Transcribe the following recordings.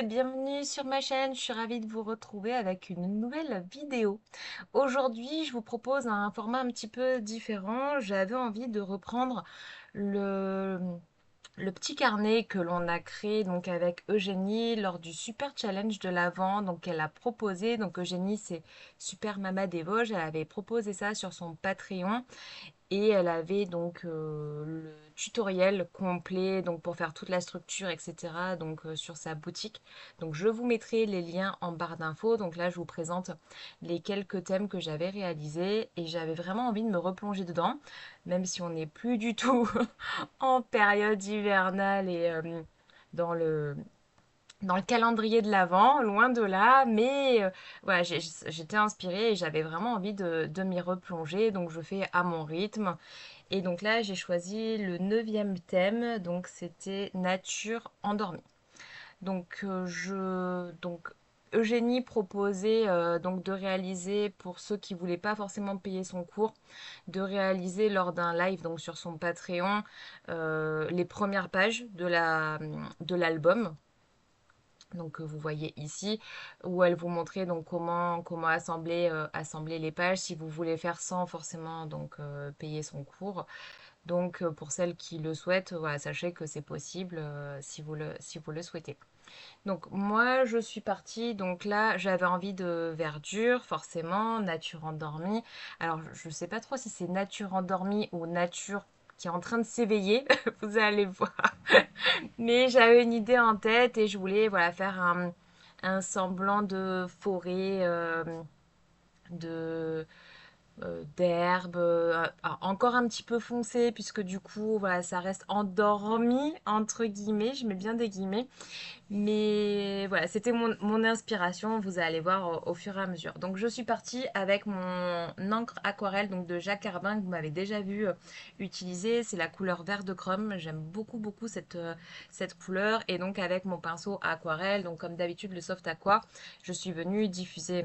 et bienvenue sur ma chaîne. Je suis ravie de vous retrouver avec une nouvelle vidéo. Aujourd'hui, je vous propose un format un petit peu différent. J'avais envie de reprendre le, le petit carnet que l'on a créé donc avec Eugénie lors du Super Challenge de l'Avent. Donc elle a proposé, donc Eugénie c'est Super Mama des Vosges, elle avait proposé ça sur son Patreon. Et elle avait donc le tutoriel complet donc pour faire toute la structure, etc. Donc sur sa boutique. Donc je vous mettrai les liens en barre d'infos. Donc là, je vous présente les quelques thèmes que j'avais réalisés et j'avais vraiment envie de me replonger dedans, même si on n'est plus du tout en période hivernale et dans le dans le calendrier de l'Avent, loin de là, mais voilà, j'étais inspirée et j'avais vraiment envie de m'y replonger, donc je fais à mon rythme. Et donc là, j'ai choisi le neuvième thème, donc c'était nature endormie. Donc Eugénie proposait donc de réaliser pour ceux qui voulaient pas forcément payer son cours, de réaliser lors d'un live donc sur son Patreon les premières pages de l'album donc que vous voyez ici, où elle vous montrait donc comment assembler les pages si vous voulez faire sans forcément donc payer son cours. Donc pour celles qui le souhaitent, voilà, sachez que c'est possible si vous le souhaitez. Donc moi je suis partie, donc là j'avais envie de verdure, forcément, nature endormie. Alors je ne sais pas trop si c'est nature endormie ou nature qui est en train de s'éveiller, vous allez voir. Mais j'avais une idée en tête et je voulais voilà, faire un semblant de forêt, de, d'herbe, encore un petit peu foncé, puisque du coup, voilà, ça reste endormi, entre guillemets, je mets bien des guillemets. Mais voilà, c'était mon inspiration, vous allez voir au fur et à mesure. Donc je suis partie avec mon encre aquarelle donc de Jacques Herbin que vous m'avez déjà vu utiliser. C'est la couleur vert de chrome. J'aime beaucoup cette couleur. Et donc avec mon pinceau aquarelle, donc comme d'habitude le soft aqua, je suis venue diffuser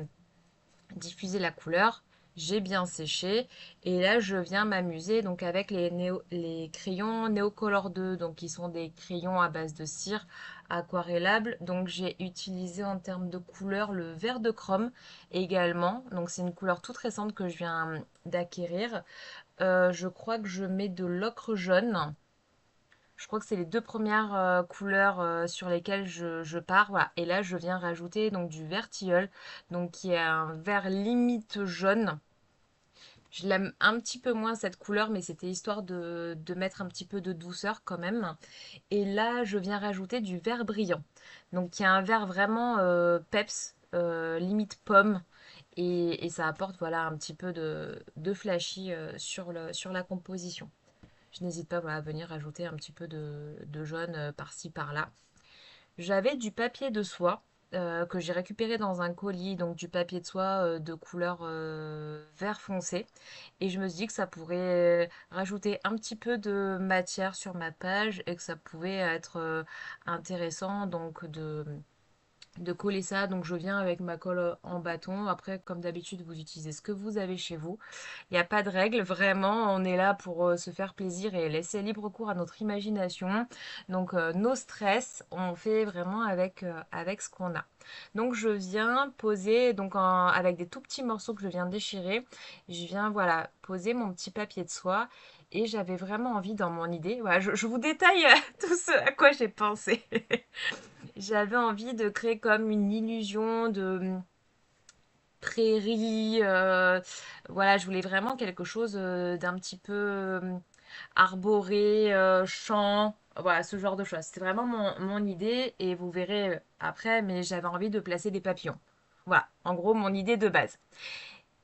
la couleur. J'ai bien séché et là je viens m'amuser donc avec les crayons Neocolor 2 donc qui sont des crayons à base de cire aquarellables. Donc j'ai utilisé en termes de couleur le vert de chrome également. Donc c'est une couleur toute récente que je viens d'acquérir. Je crois que je mets de l'ocre jaune. Je crois que c'est les deux premières couleurs sur lesquelles je pars. Voilà. Et là, je viens rajouter donc du vert tilleul, donc qui est un vert limite jaune. Je l'aime un petit peu moins cette couleur, mais c'était histoire de mettre un petit peu de douceur quand même. Et là, je viens rajouter du vert brillant, donc qui est un vert vraiment peps, limite pomme. Et ça apporte voilà un petit peu de flashy sur la composition. Je n'hésite pas voilà, à venir ajouter un petit peu de jaune par-ci par-là. J'avais du papier de soie que j'ai récupéré dans un colis, donc du papier de soie de couleur vert foncé. Et je me suis dit que ça pourrait rajouter un petit peu de matière sur ma page et que ça pouvait être intéressant donc de coller ça. Donc je viens avec ma colle en bâton. Après, comme d'habitude, vous utilisez ce que vous avez chez vous. Il n'y a pas de règle, vraiment. On est là pour se faire plaisir et laisser libre cours à notre imagination. Donc nos stress, on fait vraiment avec ce qu'on a. Donc je viens poser, donc avec des tout petits morceaux que je viens déchirer, je viens voilà poser mon petit papier de soie. Et j'avais vraiment envie dans mon idée, voilà, je vous détaille tout ce à quoi j'ai pensé. J'avais envie de créer comme une illusion de prairie. Voilà, je voulais vraiment quelque chose d'un petit peu arboré, champ. Voilà, ce genre de choses. C'était vraiment mon idée et vous verrez après, mais j'avais envie de placer des papillons. Voilà, en gros, mon idée de base.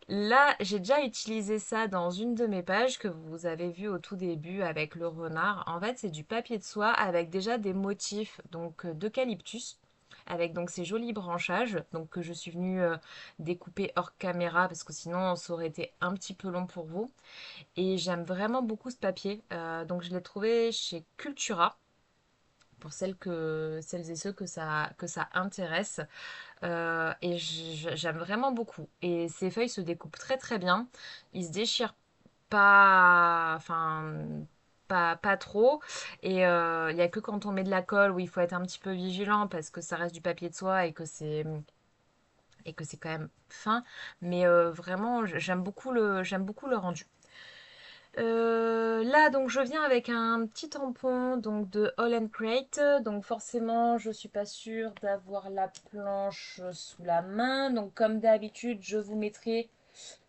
Là, j'ai déjà utilisé ça dans une de mes pages que vous avez vu au tout début avec le renard. En fait, c'est du papier de soie avec déjà des motifs donc d'eucalyptus avec donc ces jolis branchages donc que je suis venue découper hors caméra parce que sinon ça aurait été un petit peu long pour vous. Et j'aime vraiment beaucoup ce papier. Donc je l'ai trouvé chez Cultura pour celles et ceux que ça intéresse. Et j'aime vraiment beaucoup. Et ces feuilles se découpent très très bien. Ils se déchirent pas, enfin, pas trop. Et il n'y a que quand on met de la colle où il faut être un petit peu vigilant parce que ça reste du papier de soie et que c'est quand même fin. Mais vraiment, j'aime beaucoup le rendu. Là, donc, je viens avec un petit tampon donc de All Crate. Donc, forcément, je suis pas sûre d'avoir la planche sous la main. Donc, comme d'habitude, je vous mettrai.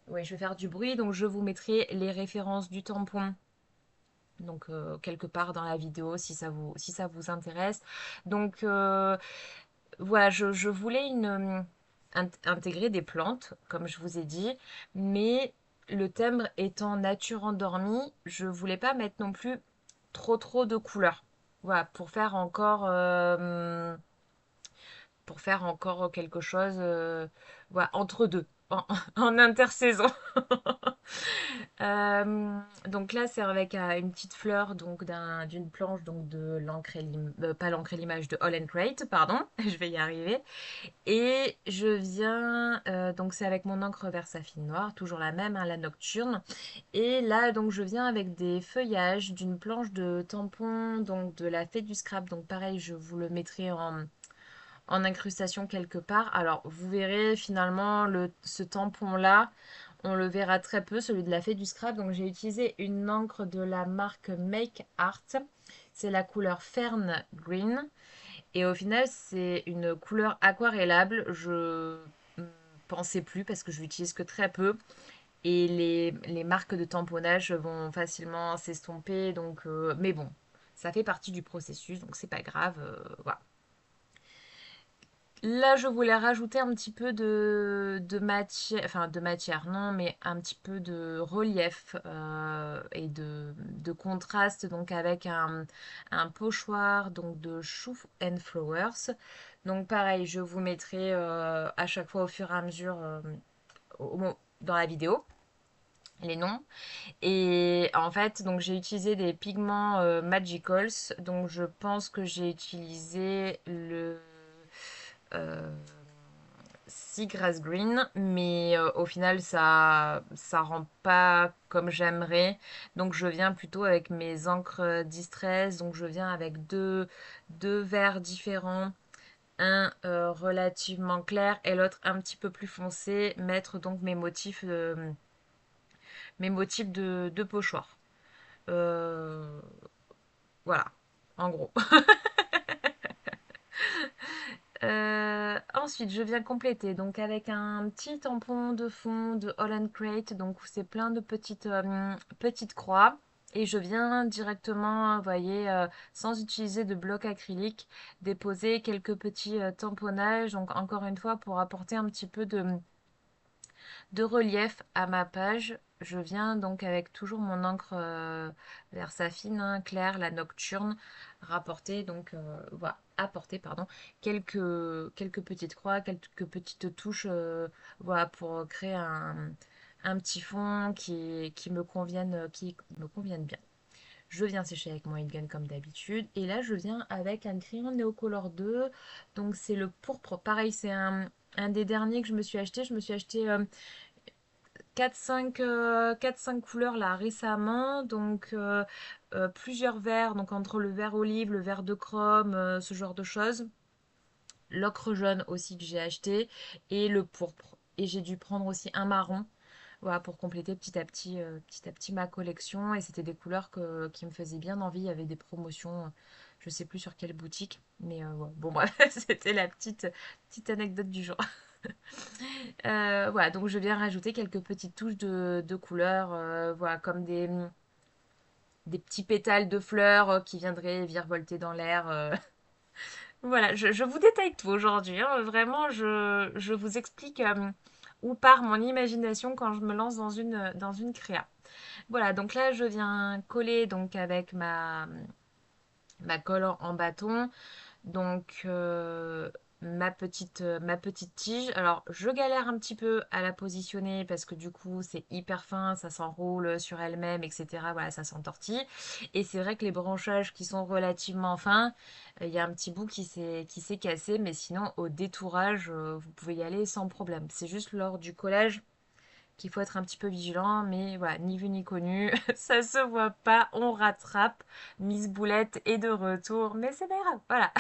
Oui, je vais faire du bruit. Donc, je vous mettrai les références du tampon. Donc, quelque part dans la vidéo, si ça vous intéresse. Donc, voilà, je voulais intégrer des plantes, comme je vous ai dit, mais le thème étant nature endormie, je voulais pas mettre non plus trop de couleurs. Voilà, pour faire encore quelque chose voilà, entre deux, en intersaison. Donc là, c'est avec une petite fleur donc d'une planche donc de l'encre pas l'encre et l'image de All Crate, pardon, je vais y arriver. Et je viens, donc c'est avec mon encre Versafine noire, toujours la même, hein, la nocturne. Et là, donc je viens avec des feuillages d'une planche de tampon, donc de la fée du scrap. Donc pareil, je vous le mettrai en incrustation quelque part. Alors vous verrez finalement ce tampon-là, on le verra très peu, celui de la fée du scrap. Donc j'ai utilisé une encre de la marque Make Art. C'est la couleur Fern Green. Et au final, c'est une couleur aquarellable. Je ne pensais plus parce que je l'utilise que très peu. Et les marques de tamponnage vont facilement s'estomper. Donc, mais bon, ça fait partie du processus, donc c'est pas grave. Voilà. Là, je voulais rajouter un petit peu de matière, enfin de matière, non, mais un petit peu de relief et de contraste, donc avec un pochoir donc de Chou and Flowers. Donc pareil, je vous mettrai à chaque fois au fur et à mesure dans la vidéo les noms. Et en fait, donc j'ai utilisé des pigments Magicals. Donc je pense que j'ai utilisé le euh, Seagrass Green, mais au final ça rend pas comme j'aimerais. Donc je viens plutôt avec mes encres Distress. Donc je viens avec deux verts différents, un relativement clair et l'autre un petit peu plus foncé. Mettre donc mes motifs de pochoir. Euh, voilà, en gros. Ensuite, je viens compléter donc avec un petit tampon de fond de Holland Crate, donc où c'est plein de petites croix. Et je viens directement, vous voyez, sans utiliser de bloc acrylique, déposer quelques petits tamponnages. Donc encore une fois, pour apporter un petit peu de relief à ma page. Je viens donc avec toujours mon encre Versafine hein, claire, la nocturne, rapporter donc voilà, apporter pardon quelques petites croix, quelques petites touches voilà pour créer un petit fond qui me convienne bien. Je viens sécher avec mon heat gun comme d'habitude. Et là, je viens avec un crayon Neocolor 2. Donc, c'est le pourpre. Pareil, c'est un des derniers que je me suis acheté. Je me suis acheté 4-5 couleurs là récemment. Donc, plusieurs verts. Donc, entre le vert olive, le vert de chrome, ce genre de choses. L'ocre jaune aussi que j'ai acheté. Et le pourpre. Et j'ai dû prendre aussi un marron. Voilà, pour compléter petit à petit ma collection. Et c'était des couleurs qui me faisaient bien envie. Il y avait des promotions, je sais plus sur quelle boutique. Mais ouais. Bon, bref, c'était la petite anecdote du jour. Voilà, donc je viens rajouter quelques petites touches de couleurs, voilà, comme des petits pétales de fleurs qui viendraient virevolter dans l'air. Voilà, je vous détaille tout aujourd'hui, hein. Vraiment, je vous explique où part mon imagination quand je me lance dans une créa. Voilà, donc là, je viens coller donc avec ma colle en bâton. Donc, ma petite tige. Alors, je galère un petit peu à la positionner parce que du coup, c'est hyper fin, ça s'enroule sur elle-même, etc. Voilà, ça s'entortille. Et c'est vrai que les branchages qui sont relativement fins, il y a un petit bout qui s'est cassé, mais sinon, au détourage, vous pouvez y aller sans problème. C'est juste lors du collage qu'il faut être un petit peu vigilant, mais voilà, ni vu ni connu, ça se voit pas, on rattrape. Miss Boulette est de retour, mais c'est pas grave, voilà.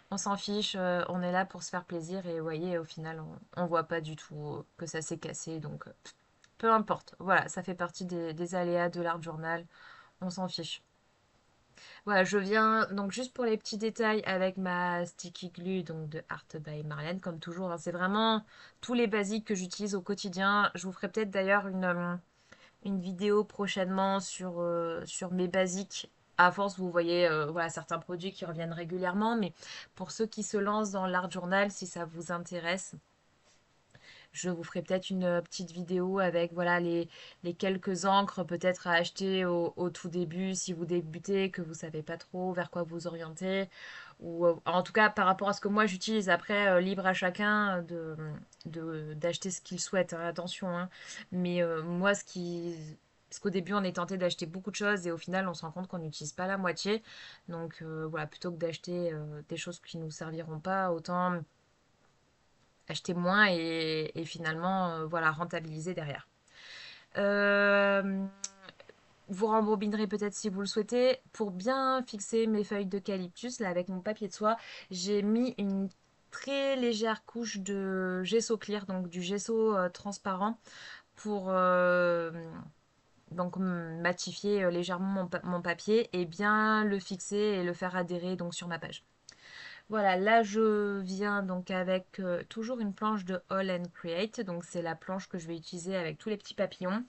On s'en fiche, on est là pour se faire plaisir et vous voyez, au final, on voit pas du tout que ça s'est cassé, donc peu importe. Voilà, ça fait partie des aléas de l'art journal, on s'en fiche. Voilà, je viens donc juste pour les petits détails avec ma sticky glue donc de Art by Marlène, comme toujours, hein. C'est vraiment tous les basiques que j'utilise au quotidien. Je vous ferai peut-être d'ailleurs une vidéo prochainement sur mes basiques. À force, vous voyez voilà, certains produits qui reviennent régulièrement, mais pour ceux qui se lancent dans l'art journal, si ça vous intéresse, je vous ferai peut-être une petite vidéo avec voilà les quelques encres peut-être à acheter au tout début si vous débutez, que vous savez pas trop vers quoi vous orienter. Ou en tout cas par rapport à ce que moi j'utilise. Après, libre à chacun d'acheter ce qu'il souhaite, hein, attention, hein. Mais moi ce qui... Parce qu'au début, on est tenté d'acheter beaucoup de choses et au final, on se rend compte qu'on n'utilise pas la moitié. Donc voilà, plutôt que d'acheter des choses qui ne nous serviront pas, autant acheter moins et finalement voilà, rentabiliser derrière. Euh, vous rembobinerez peut-être si vous le souhaitez. Pour bien fixer mes feuilles d'eucalyptus, là avec mon papier de soie, j'ai mis une très légère couche de gesso clear, donc du gesso transparent pour donc matifier légèrement mon papier et bien le fixer et le faire adhérer donc sur ma page. Voilà, là je viens donc avec toujours une planche de All and Create. Donc c'est la planche que je vais utiliser avec tous les petits papillons.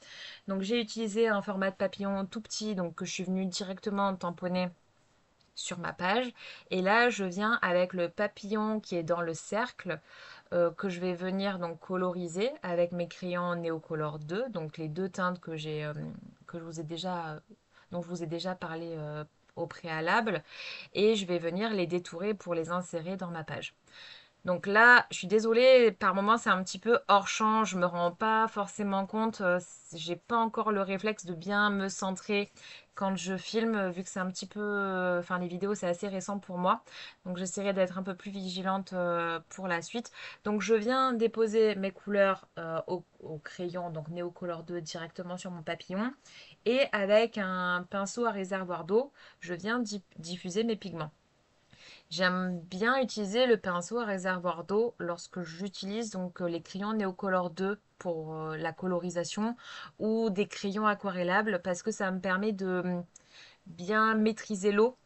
Donc j'ai utilisé un format de papillon tout petit, donc que je suis venue directement tamponner sur ma page. Et là je viens avec le papillon qui est dans le cercle que je vais venir donc coloriser avec mes crayons Neocolor 2. Donc les deux teintes que je vous ai déjà dont je vous ai déjà parlé au préalable, et je vais venir les détourer pour les insérer dans ma page. Donc là, je suis désolée, par moments c'est un petit peu hors champ, je me rends pas forcément compte, j'ai pas encore le réflexe de bien me centrer quand je filme, vu que c'est un petit peu, enfin les vidéos c'est assez récent pour moi, donc j'essaierai d'être un peu plus vigilante pour la suite. Donc je viens déposer mes couleurs au crayon, donc Neocolor 2 directement sur mon papillon, et avec un pinceau à réservoir d'eau, je viens diffuser mes pigments. J'aime bien utiliser le pinceau à réservoir d'eau lorsque j'utilise donc les crayons Neocolor 2 pour la colorisation ou des crayons aquarellables parce que ça me permet de bien maîtriser l'eau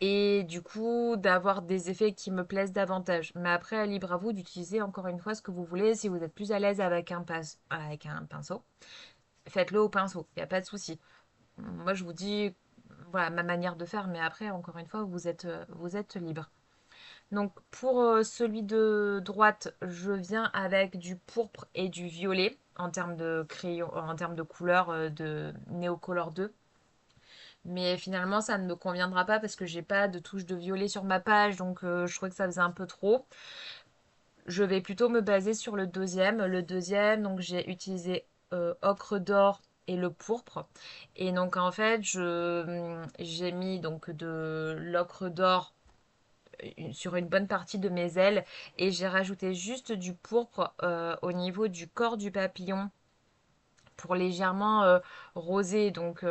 et du coup d'avoir des effets qui me plaisent davantage. Mais après, libre à vous d'utiliser encore une fois ce que vous voulez. Si vous êtes plus à l'aise avec avec un pinceau, faites-le au pinceau, il n'y a pas de souci. Moi, je vous dis, voilà ma manière de faire, mais après, encore une fois, vous êtes libre. Donc pour celui de droite, je viens avec du pourpre et du violet en termes de crayon, en termes de couleur de Neocolor 2. Mais finalement, ça ne me conviendra pas parce que j'ai pas de touche de violet sur ma page, donc je trouvais que ça faisait un peu trop. Je vais plutôt me baser sur le deuxième. Le deuxième, donc j'ai utilisé ocre d'or et le pourpre. Et donc en fait, j'ai mis donc de l'ocre d'or sur une bonne partie de mes ailes et j'ai rajouté juste du pourpre au niveau du corps du papillon pour légèrement roser, donc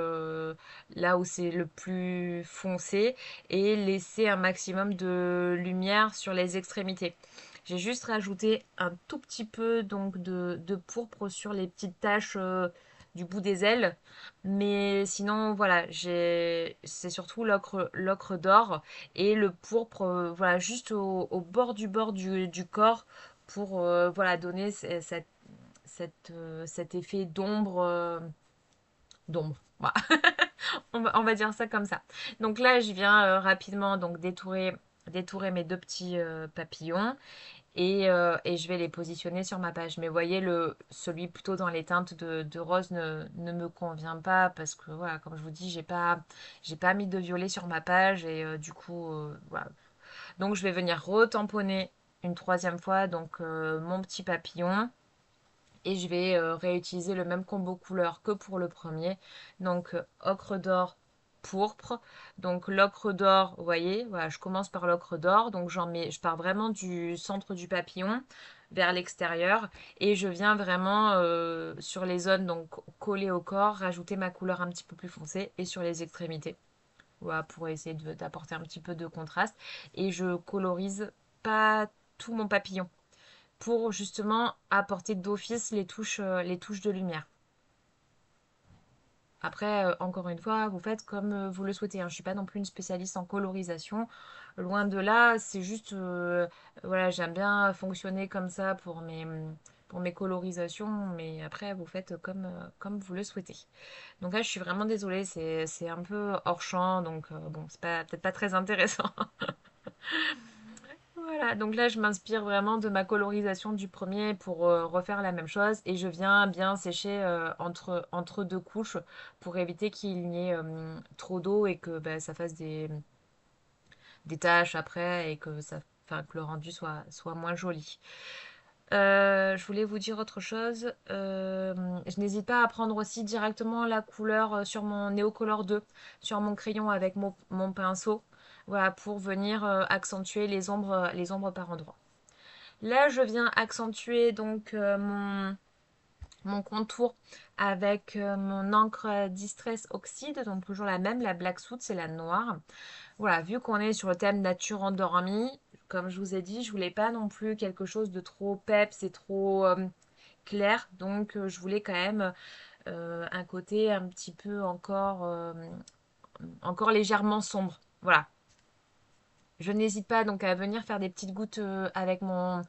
là où c'est le plus foncé, et laisser un maximum de lumière sur les extrémités. J'ai juste rajouté un tout petit peu donc de pourpre sur les petites taches du bout des ailes. Mais sinon, voilà, c'est surtout l'ocre d'or et le pourpre, voilà, juste au bord du corps pour voilà, donner cet effet d'ombre. Voilà. On va dire ça comme ça. Donc là, je viens rapidement donc détourer mes deux petits papillons et je vais les positionner sur ma page. Mais vous voyez, celui plutôt dans les teintes de rose ne me convient pas parce que voilà, comme je vous dis, j'ai pas mis de violet sur ma page et du coup, voilà. Donc je vais venir retamponner une troisième fois donc mon petit papillon. Et je vais réutiliser le même combo couleur que pour le premier. Donc ocre d'or, pourpre. Donc l'ocre d'or, vous voyez, voilà, je commence par l'ocre d'or. Donc je pars vraiment du centre du papillon vers l'extérieur et je viens vraiment sur les zones donc collées au corps, rajouter ma couleur un petit peu plus foncée et sur les extrémités. Voilà, pour essayer d'apporter un petit peu de contraste. Et je colorise pas tout mon papillon pour justement apporter d'office les touches de lumière. Après, encore une fois, vous faites comme vous le souhaitez, hein. Je ne suis pas non plus une spécialiste en colorisation. Loin de là, c'est juste, voilà, j'aime bien fonctionner comme ça pour mes colorisations, mais après, vous faites comme vous le souhaitez. Donc là, je suis vraiment désolée, c'est un peu hors champ, donc bon, c'est pas, peut-être pas très intéressant. Voilà, donc là, je m'inspire vraiment de ma colorisation du premier pour refaire la même chose et je viens bien sécher entre deux couches pour éviter qu'il n'y ait trop d'eau et que bah, ça fasse des taches après et que enfin, que le rendu soit moins joli. Je voulais vous dire autre chose. Je n'hésite pas à prendre aussi directement la couleur sur mon Neocolor 2, sur mon crayon avec mon pinceau, voilà, pour venir accentuer les ombres par endroits. Là, je viens accentuer donc mon contour avec mon encre Distress Oxide, donc toujours la même, la Black Soot, c'est la noire. Voilà, vu qu'on est sur le thème nature endormie, comme je vous ai dit, je voulais pas non plus quelque chose de trop peps et trop clair, donc je voulais quand même un côté un petit peu encore légèrement sombre. Voilà, je n'hésite pas donc à venir faire des petites gouttes avec mon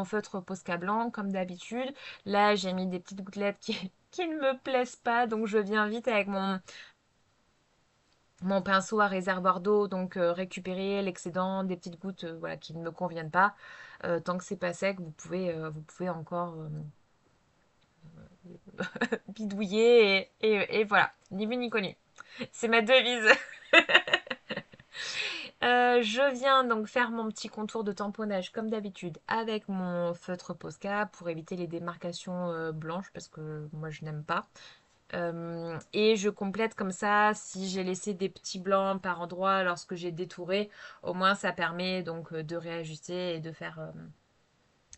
feutre Posca blanc comme d'habitude. Là, j'ai mis des petites gouttelettes qui ne me plaisent pas, donc je viens vite avec mon pinceau à réservoir d'eau, donc récupérer l'excédent des petites gouttes voilà, qui ne me conviennent pas. Tant que c'est pas sec, vous pouvez encore bidouiller et voilà, ni vu ni connu. C'est ma devise. Je viens donc faire mon petit contour de tamponnage comme d'habitude avec mon feutre Posca pour éviter les démarcations blanches parce que moi je n'aime pas. Et je complète comme ça si j'ai laissé des petits blancs par endroit lorsque j'ai détouré. Au moins ça permet donc de réajuster et de faire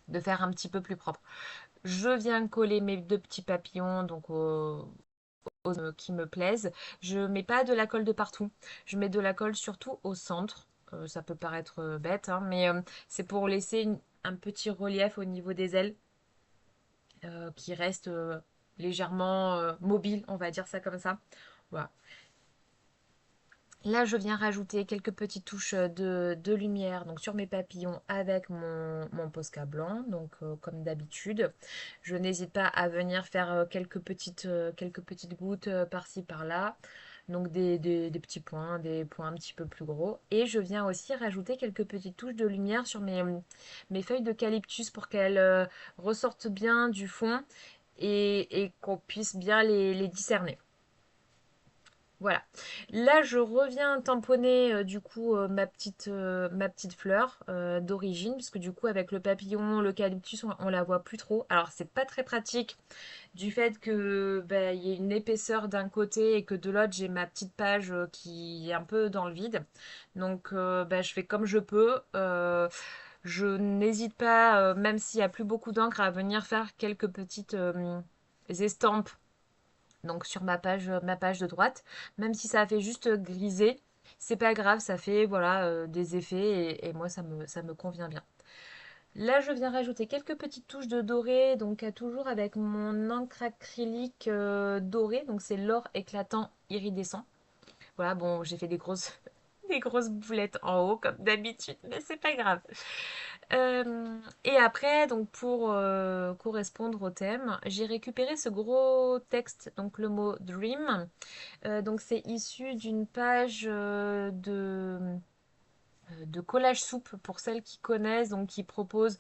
un petit peu plus propre. Je viens coller mes deux petits papillons donc qui me plaisent. Je mets pas de la colle de partout. Je mets de la colle surtout au centre. Ça peut paraître bête, hein, mais c'est pour laisser un petit relief au niveau des ailes qui reste légèrement mobile, on va dire ça comme ça. Voilà. Là, je viens rajouter quelques petites touches de lumière donc sur mes papillons avec mon Posca blanc, donc comme d'habitude. Je n'hésite pas à venir faire quelques petites gouttes par-ci par-là, donc des petits points, des points un petit peu plus gros. Et je viens aussi rajouter quelques petites touches de lumière sur mes feuilles d'eucalyptus pour qu'elles ressortent bien du fond et qu'on puisse bien les discerner. Voilà. Là, je reviens tamponner du coup ma petite fleur d'origine, parce que du coup, avec le papillon, l'eucalyptus, on la voit plus trop. Alors, c'est pas très pratique du fait que bah, il y ait une épaisseur d'un côté et que de l'autre, j'ai ma petite page qui est un peu dans le vide. Donc, bah, je fais comme je peux. Je n'hésite pas, même s'il n'y a plus beaucoup d'encre, à venir faire quelques petites estampes donc sur ma page de droite. Même si ça fait juste griser, c'est pas grave, ça fait voilà des effets et moi ça me convient bien. Là, je viens rajouter quelques petites touches de doré, donc toujours avec mon encre acrylique dorée, donc c'est l'or éclatant iridescent. Voilà, bon, j'ai fait des grosses, des grosses boulettes en haut comme d'habitude, mais c'est pas grave. Et après, donc pour correspondre au thème, j'ai récupéré ce gros texte, donc le mot Dream. Donc c'est issu d'une page de collage soupe pour celles qui connaissent, donc qui propose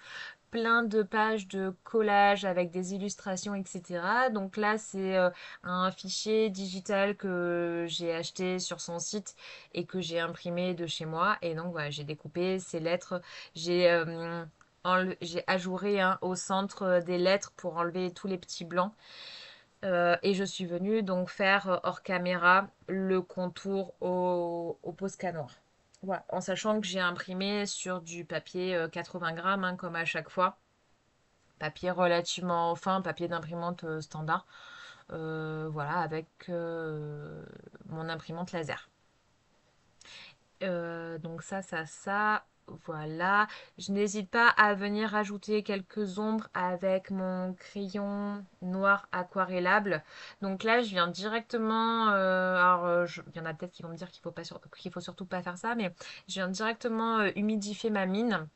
plein de pages de collage avec des illustrations, etc. Donc là, c'est un fichier digital que j'ai acheté sur son site et que j'ai imprimé de chez moi. Et donc voilà, j'ai découpé ces lettres. J'ai j'ai ajouré hein, au centre des lettres pour enlever tous les petits blancs. Et je suis venue donc faire hors caméra le contour au Posca noir. Voilà, en sachant que j'ai imprimé sur du papier 80 grammes, hein, comme à chaque fois. papier relativement fin, papier d'imprimante standard. Voilà, avec mon imprimante laser. Donc ça, voilà. Je n'hésite pas à venir rajouter quelques ombres avec mon crayon noir aquarellable. Donc là, je viens directement. Il y en a peut-être qui vont me dire qu'il faut surtout pas faire ça, mais je viens directement humidifier ma mine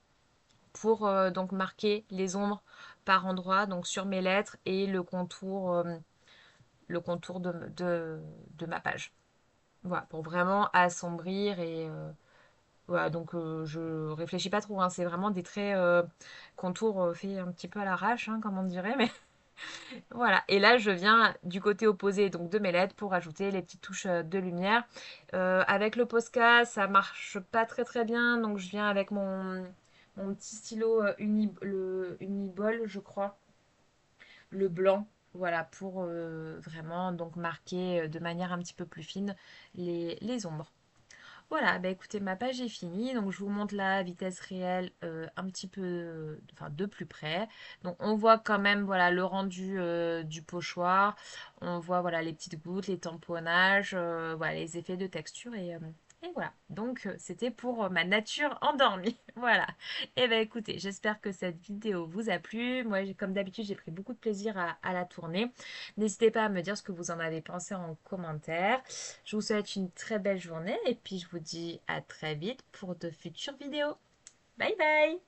pour donc marquer les ombres par endroits, donc sur mes lettres et le contour de ma page. Voilà, pour vraiment assombrir et voilà, donc je réfléchis pas trop, hein, c'est vraiment des traits contours faits un petit peu à l'arrache, hein, comme on dirait, mais voilà. Et là, je viens du côté opposé donc de mes lettres pour ajouter les petites touches de lumière. Avec le Posca, ça marche pas très très bien, donc je viens avec mon petit stylo le Uniball, je crois, le blanc. Voilà, pour vraiment donc marquer de manière un petit peu plus fine les ombres. Voilà, bah écoutez, ma page est finie. Donc, je vous montre la vitesse réelle un petit peu, enfin de plus près. Donc, on voit quand même, voilà, le rendu du pochoir. On voit, voilà, les petites gouttes, les tamponnages, voilà, les effets de texture et voilà. Donc, c'était pour ma nature endormie. Voilà. Et ben écoutez, j'espère que cette vidéo vous a plu. Moi, comme d'habitude, j'ai pris beaucoup de plaisir à la tourner. N'hésitez pas à me dire ce que vous en avez pensé en commentaire. Je vous souhaite une très belle journée et puis je vous dis à très vite pour de futures vidéos. Bye bye!